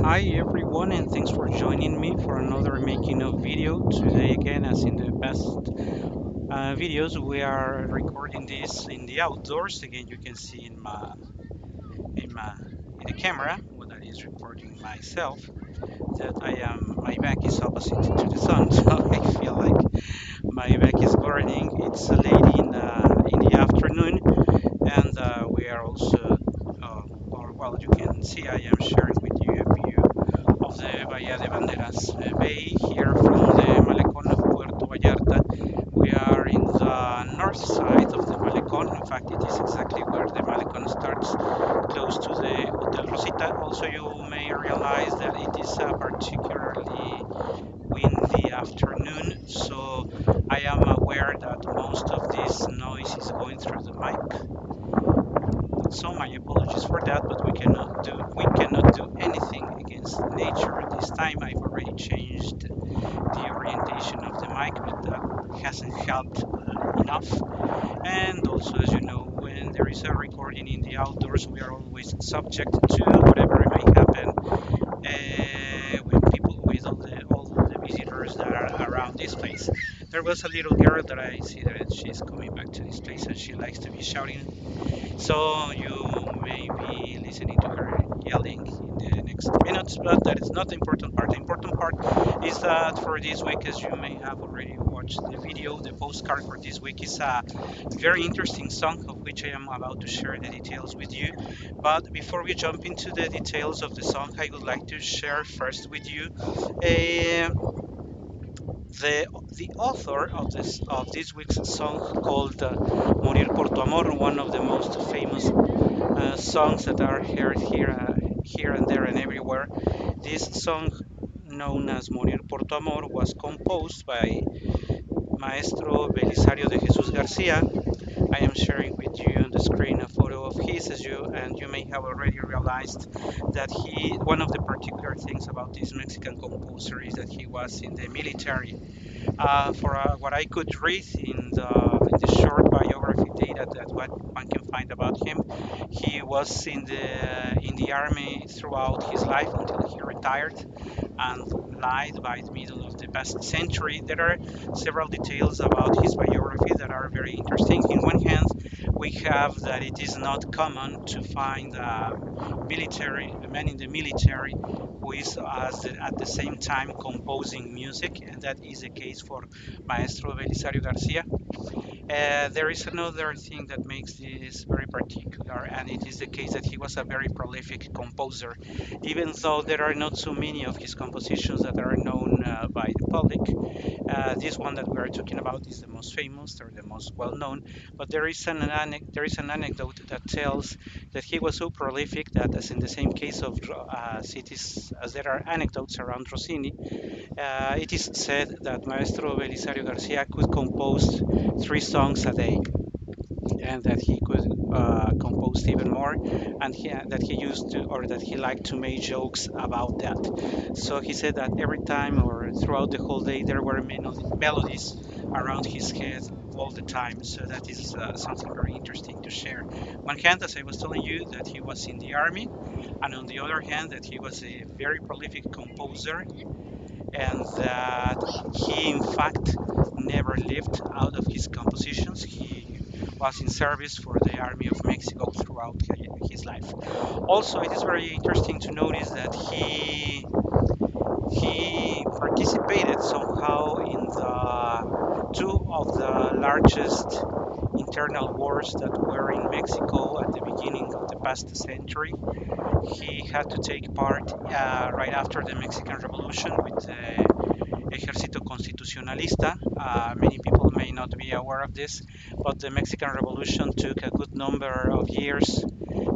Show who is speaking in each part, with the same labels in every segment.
Speaker 1: Hi everyone, and thanks for joining me for another making of video. Today again, as in the past videos, we are recording this in the outdoors. Again, you can see in my in the camera what that is recording myself, that my back is opposite to the sun, so I feel like my back is burning. It's late in the afternoon, and we are also or well, you can see I am sharing with you a view of the Bahía de Banderas Bay here from the Malecón of Puerto Vallarta. We are in the north side of the Malecón. In fact, it is exactly where the Malecón starts, close to the Hotel Rosita. Also, you may realize that it is a particularly windy afternoon, so I am aware that most of this noise is going through the mic. So my apologies for that, but we cannot do anything against nature this time. I've already changed the orientation of the mic, but that hasn't helped enough. And also, as you know, when there is a recording in the outdoors, we are always subject to whatever may happen when people with all the visitors that are around this place. There was a little girl that I see that she's coming back to this place and she likes to be shouting, so you may be listening to her yelling in the next minutes, but that is not the important part. The important part is that for this week, as you may have already watched the video, the postcard for this week is a very interesting song of which I am about to share the details with you. But before we jump into the details of the song, I would like to share first with you a the author of this week's song called Morir por tu amor, one of the most famous songs that are heard here and there and everywhere. This song, known as Morir por tu amor, was composed by Maestro Belisario de Jesus Garcia. I am sharing with you on the screen a photo of his, as you may have already realized that one of the particular things about this Mexican composer is that he was in the military. For what I could read in the short biography data that what one can find about him, he was in the army throughout his life until he retired and died by the middle of the past century. There are several details about his biography that are very interesting. In one hand, we have that it is not common to find a man in the military who is at the same time composing music, and that is the case for Maestro Belisario Garcia. There is another thing that makes this very particular, and it is the case that he was a very prolific composer. Even though there are not so many of his compositions that are known by the public, this one that we are talking about is the most famous or the most well known. But there is an anecdote that tells that he was so prolific that, as in the same case of cities, as there are anecdotes around Rossini, it is said that Maestro Belisario Garcia could compose 3 songs a day, and that he could compose even more, and that he used to, or that he liked to make jokes about that. So he said that every time or throughout the whole day there were melodies around his head all the time. So that is something very interesting to share. One hand, as I was telling you, that he was in the army, and on the other hand, that he was a very prolific composer, and that he in fact never lived out of his compositions. He was in service for the Army of Mexico throughout his life. Also, it is very interesting to notice that he participated somehow in the two of the largest internal wars that were in Mexico at the beginning of the past century. He had to take part right after the Mexican Revolution with the Ejército Constitucionalista. Many people may not be aware of this, but the Mexican Revolution took a good number of years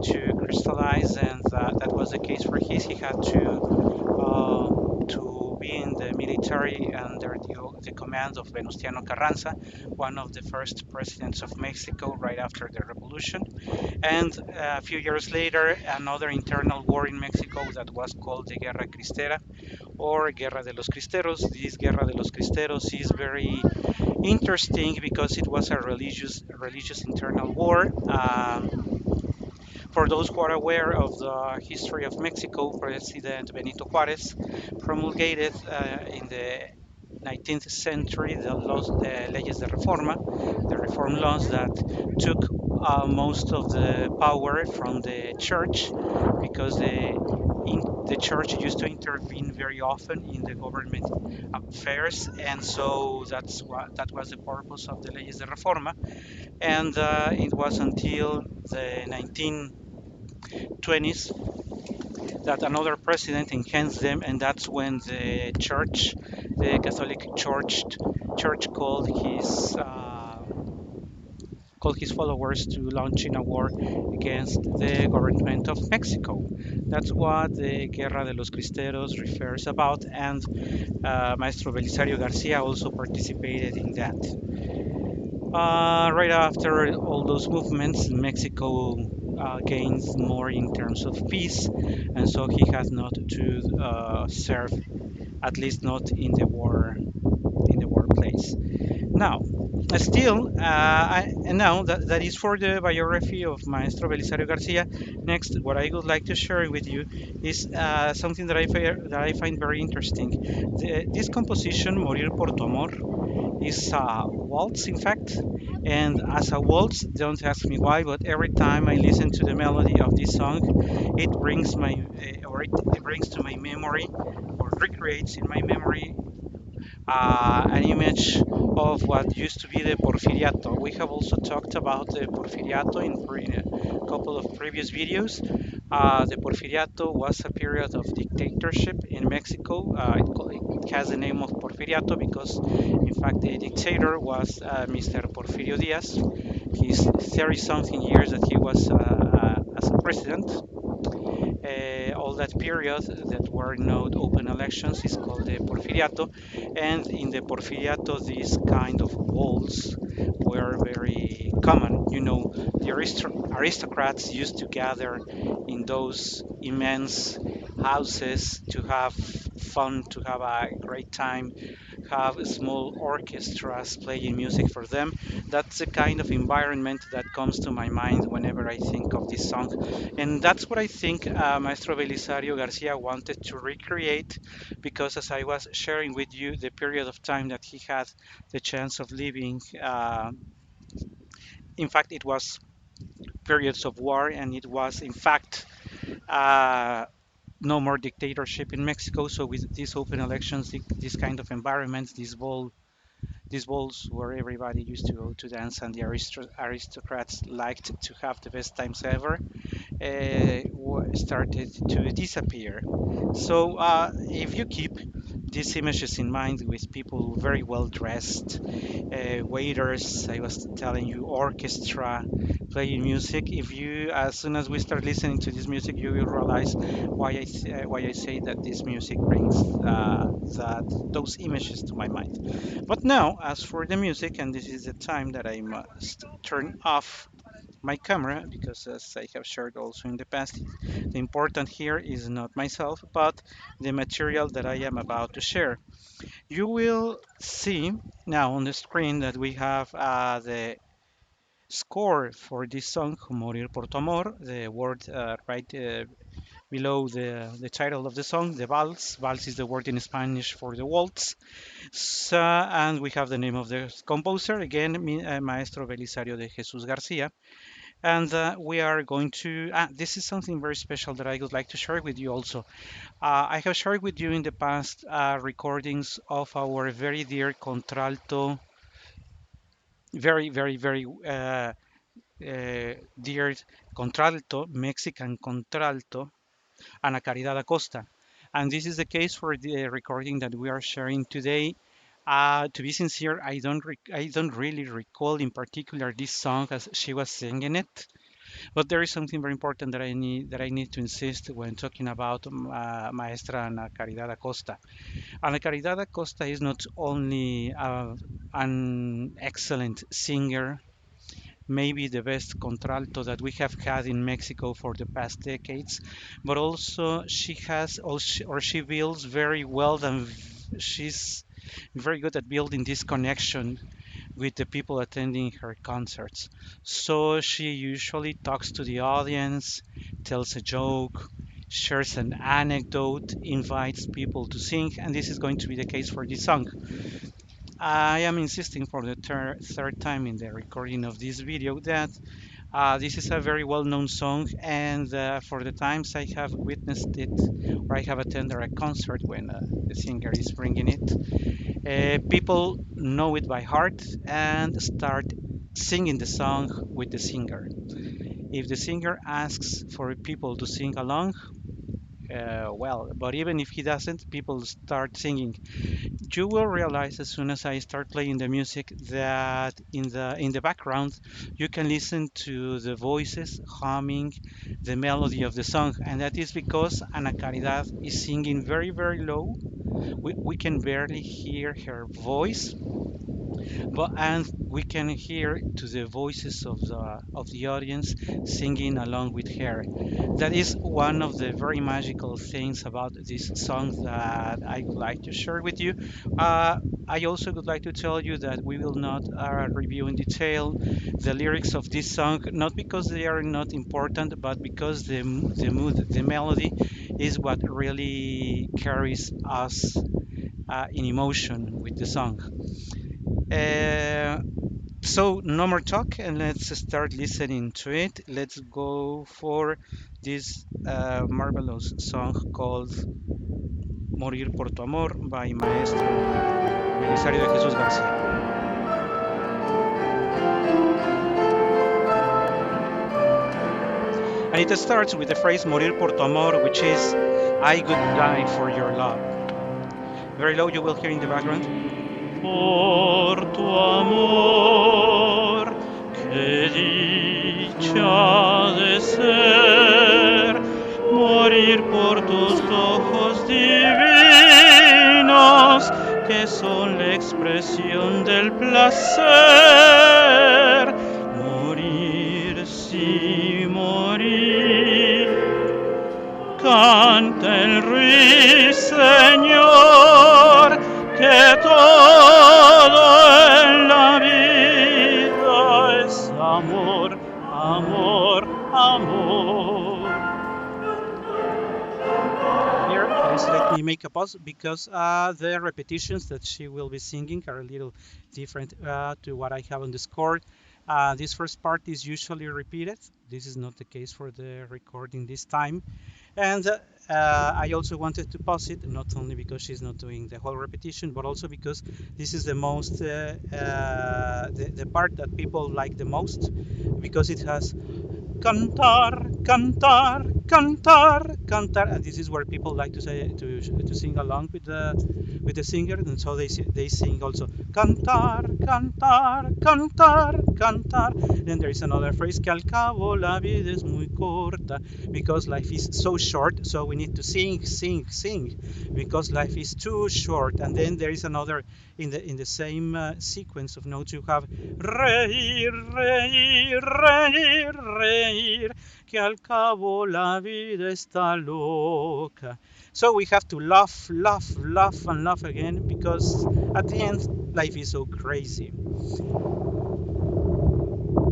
Speaker 1: to crystallize, and that was the case for his. He had to be in the military under the command of Venustiano Carranza, one of the first presidents of Mexico right after the revolution. And a few years later, another internal war in Mexico that was called the Guerra Cristera or Guerra de los Cristeros. This Guerra de los Cristeros is very interesting because it was a religious internal war. For those who are aware of the history of Mexico, President Benito Juarez promulgated in the 19th century the laws, the leyes de reforma, the reform laws that took most of the power from the church because the church used to intervene very often in the government affairs, and so that was the purpose of the leyes de reforma. And it was until the 1920s that another president enhanced them, and that's when the church, the Catholic Church called his followers to launching a war against the government of Mexico. That's what the Guerra de los Cristeros refers about, and Maestro Belisario Garcia also participated in that. Right after all those movements, Mexico gains more in terms of peace, and so he has not to serve, at least not in the war place. Now, still, and now that is for the biography of Maestro Belisario Garcia. Next, what I would like to share with you is something that I find very interesting. This composition, Morir por tu amor, is a waltz, in fact. And as a waltz, don't ask me why, but every time I listen to the melody of this song, it brings to my memory, or recreates in my memory, an image of what used to be the Porfiriato. We have also talked about the Porfiriato in a couple of previous videos. The Porfiriato was a period of dictatorship in Mexico. It has the name of Porfiriato because, in fact, the dictator was Mr. Porfirio Diaz. His 30 something years that he was as a president, all that period that were not open elections is called the Porfiriato. And in the Porfiriato, these kind of walls were very common. You know, the aristocrats used to gather in those immense houses to have fun, to have a great time, have small orchestras playing music for them. That's the kind of environment that comes to my mind whenever I think of this song. And that's what I think Maestro Belisario Garcia wanted to recreate because, as I was sharing with you, the period of time that he had the chance of living, in fact, it was periods of war, and it was, in fact, uh, no more dictatorship in Mexico. So with these open elections, this kind of environment, these balls where everybody used to go to dance and the aristocrats liked to have the best times ever, started to disappear. So if you keep these images in mind with people very well dressed, waiters, I was telling you, orchestra playing music. If you, as soon as we start listening to this music, you will realize why I say that this music brings those images to my mind. But now, as for the music, and this is the time that I must turn off my camera because, as I have shared also in the past, the important here is not myself, but the material that I am about to share. You will see now on the screen that we have the score for this song, Morir por tu amor, the word right below the title of the song, the vals. Vals is the word in Spanish for the waltz. So, and we have the name of the composer, again, Maestro Belisario de Jesus Garcia. And we are going to, this is something very special that I would like to share with you also. I have shared with you in the past recordings of our very dear contralto, very dear contralto, Mexican contralto, Ana Caridad Acosta. And this is the case for the recording that we are sharing today. To be sincere, I don't really recall in particular this song as she was singing it. But there is something very important that I need to insist when talking about Maestra Ana Caridad Acosta. Ana Caridad Acosta is not only an excellent singer, maybe the best contralto that we have had in Mexico for the past decades, but also she has or she builds very well and she's very good at building this connection with the people attending her concerts. So she usually talks to the audience, tells a joke, shares an anecdote, invites people to sing, and this is going to be the case for this song. I am insisting for the third time in the recording of this video that this is a very well-known song, and for the times I have witnessed it or I have attended a concert when the singer is bringing it, people know it by heart and start singing the song with the singer. If the singer asks for people to sing along, well, but even if he doesn't, people start singing. You will realize as soon as I start playing the music that in the background you can listen to the voices humming the melody of the song, and that is because Ana Caridad is singing very very low. We can barely hear her voice, but and we can hear to the voices of the audience singing along with her. That is one of the very magical things about this song that I would like to share with you. Uh, I also would like to tell you that we will not review in detail the lyrics of this song, not because they are not important, but because the mood, the melody is what really carries us in emotion with the song. Uh, so no more talk and let's start listening to it. Let's go for this marvelous song called Morir por tu amor by Maestro Belisario de Jesús García. And it starts with the phrase Morir por tu amor, which is I would die for your love. Very low, you will hear in the background. Por tu amor, qué dicha de ser, morir por tus ojos divinos, que son la expresión del placer. Morir, sí, morir. Canta el ruiseñor que todo en la vida es amor, amor, amor. Here, please let me make a pause because the repetitions that she will be singing are a little different to what I have on the score. This first part is usually repeated. This is not the case for the recording this time. And I also wanted to pause it, not only because she's not doing the whole repetition, but also because this is the most, the part that people like the most, because it has cantar, cantar, cantar, cantar, and this is where people like to say to sing along with the singer, and so they sing also cantar, cantar, cantar, cantar. Then there is another phrase que al cabo la vida es muy corta, because life is so short, so we need to sing, sing, sing, because life is too short. And then there is another in the same sequence of notes. You have reír, reír, reír, reír, que al cabo la vida está loca. So we have to laugh, laugh, laugh, and laugh again because at the end life is so crazy.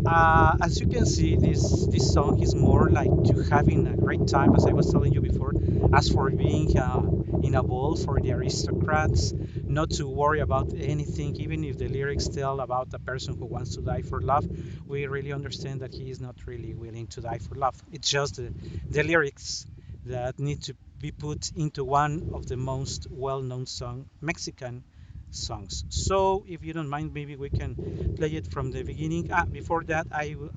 Speaker 1: As you can see, this song is more like to having a great time, as I was telling you before. As for being in a ball for the aristocrats, not to worry about anything, even if the lyrics tell about a person who wants to die for love, we really understand that he is not really willing to die for love. It's just the lyrics that need to be put into one of the most well-known Mexican songs. So if you don't mind, maybe we can play it from the beginning. Before that,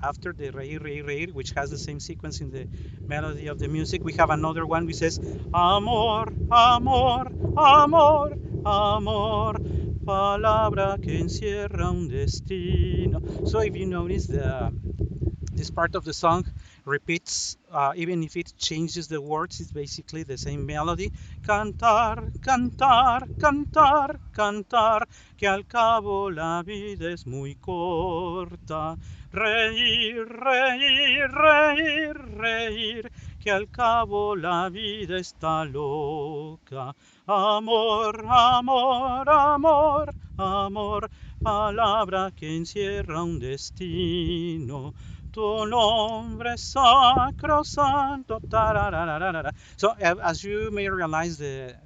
Speaker 1: after the reír, reír, reír, which has the same sequence in the melody of the music, we have another one which says amor, amor, amor, amor, palabra que encierra un destino. So if you notice this part of the song repeats, even if it changes the words, it's basically the same melody. Cantar, cantar, cantar, cantar, que al cabo la vida es muy corta. Reír, reír, reír, reír, que al cabo la vida está loca. Amor, amor, amor, amor, palabra que encierra un destino. Tu nombre sacrosanto. Tararararara. So, as you may realize, the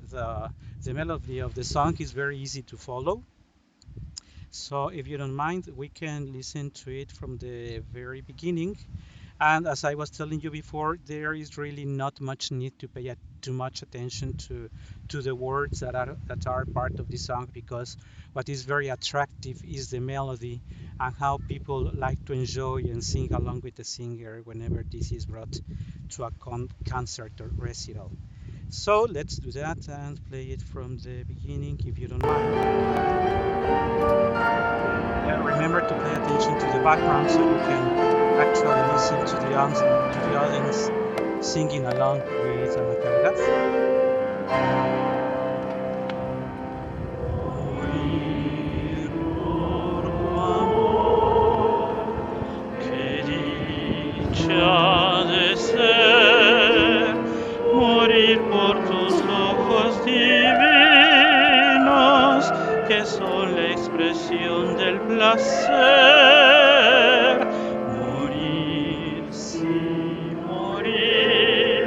Speaker 1: melody of the song is very easy to follow. So, if you don't mind, we can listen to it from the very beginning. And as I was telling you before, there is really not much need to pay too much attention to the words that are part of the song, because what is very attractive is the melody and how people like to enjoy and sing along with the singer whenever this is brought to a concert or recital. So let's do that and play it from the beginning, if you don't mind. Remember to pay attention to the background so you can actually listen to the audience singing along with Ana Caridad. Morir por tu amor, qué dicha de ser, morir por tus ojos divinos, que son la expresión del placer. Morir, sí, morir.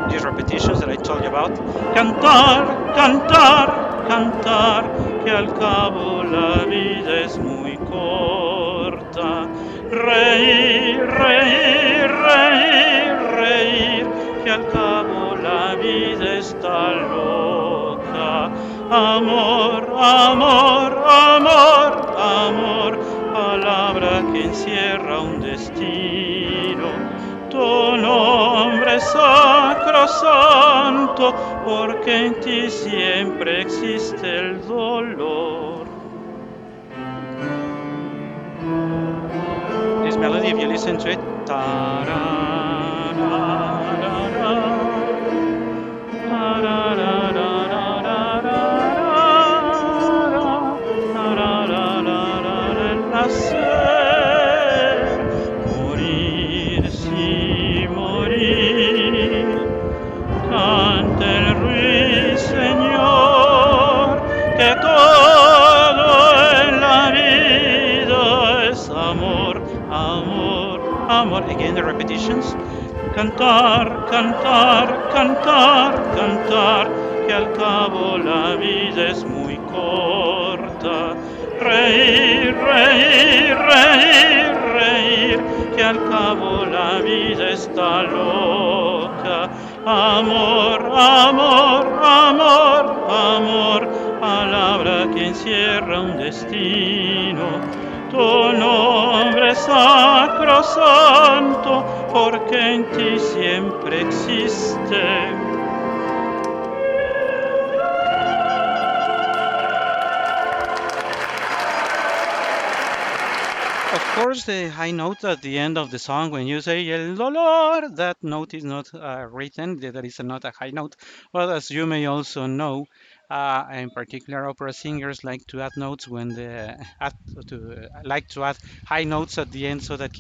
Speaker 1: These repetitions that I told you about. Cantar, cantar, cantar, que al cabo la vida es muy corta. Reír, reír, reír, reír, que al cabo la vida está loca. Amor, amor, amor, amor, palabra que encierra un destino. Tu nombre es sacrosanto, porque en ti siempre existe el dolor. This melody, if you listen to it, morir, sí, morir. Canta el ruiseñor, que todo en la vida es amor, amor, amor. Again, the repetitions. Cantar, cantar, cantar, cantar, que al cabo la vida es muy corta. Reír, reír, reír, reír, que al cabo la vida está loca. Amor, amor, amor, amor, palabra que encierra un destino. Tu nombre es sacrosanto, porque en ti siempre existe. Of course, the high note at the end of the song, when you say el dolor, that note is not written, that is not a high note. But as you may also know, in particular, opera singers like to add notes when like to add high notes at the end so that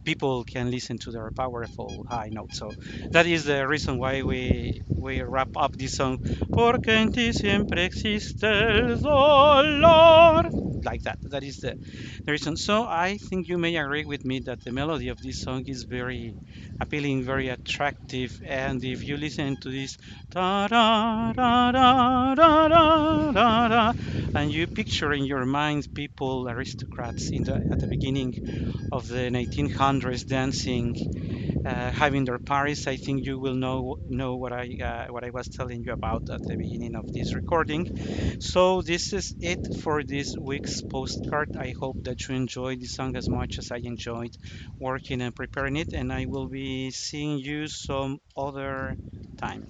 Speaker 1: people can listen to their powerful high notes. So that is the reason why we wrap up this song. Porque en ti siempre existe el dolor. Like that. That is the reason. So I think you may agree with me that the melody of this song is very appealing, very attractive, and if you listen to this da da da da da da da da, and you picture in your mind people, aristocrats at the beginning of the 1900s dancing, having their parties, I think you will know what I was telling you about at the beginning of this recording. So this is it for this week's postcard. I hope that you enjoyed the song as much as I enjoyed working and preparing it, and I will be seeing you some other time.